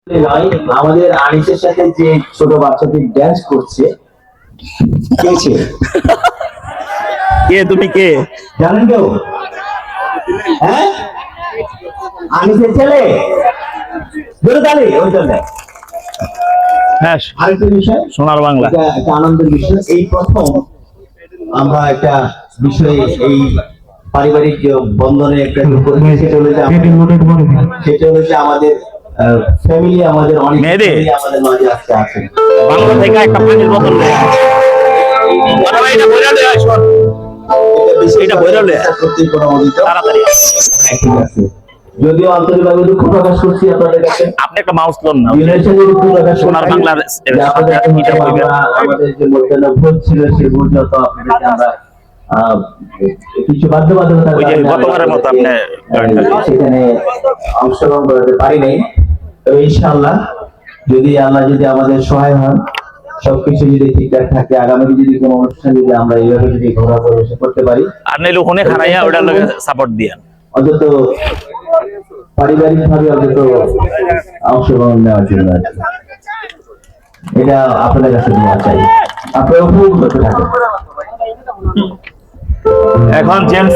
নয়, আমাদের আনিসের সাথে যে ছোট বাচ্চাটি ড্যান্স করছে কে সে? কে তুমি কে? জানেন কেউ? হ্যাঁ, আনিসের ছেলে দুর্গালি ওই জন্য। হ্যাঁ, আরেকটা বিষয়, সোনার বাংলা। এটা একটা আনন্দের বিষয়, এই প্রথম আমরা একটা বিষয়ে এই পারিবারিক বন্ধনে একটা সেটা হলো যে আমাদের ফ্যামিলি, আমাদের অনেক মেয়েদের family আমাদের মাঝে আজকে আছে। বাংলা থেকে একটা পানির বোতল দে। এটা বইরা দে, শোন। এটা বইরা দে। সত্যিই কোনো অধিকার। তাড়াতাড়ি। হ্যাঁ, ঠিক আছে। যদিও আন্তরিকভাবে দুঃখ প্রকাশ করছি আপনাদের কাছে। আপনি একটা মাউস লোন না। দিনের শেষে দুঃখ প্রকাশ সোনার করছি বাংলার যে আপনাদের কাছে আমাদের যে মধ্যাহ্ন ভোজ ছিল সেই ভোজ যত আপনাদেরকে আমরা কিছু বাধ্যবাধকতার ওই যে কারণে গতবারের মতো আপনি সেখানে অংশগ্রহণ করতে পারি নাই। তবে ইনশাআল্লাহ যদি আল্লাহ যদি আমাদের সহায় হন, সবকিছু যদি ঠিকঠাক থাকে, আগামী যদি কোনো অনুষ্ঠান যদি আমরা এইভাবে যদি ঘোরা পরিবেশন করতে পারি, আর নইলে ওখানে হারাইয়া ওটার লগে সাপোর্ট দিয়েন। অন্তত পারিবারিক ভাবে অন্তত অংশগ্রহণ নেওয়ার জন্য আর কি। এটা আপনাদের কাছে দোয়া চাই, আপনারা উপভোগ করতে থাকেন। এখন জেমস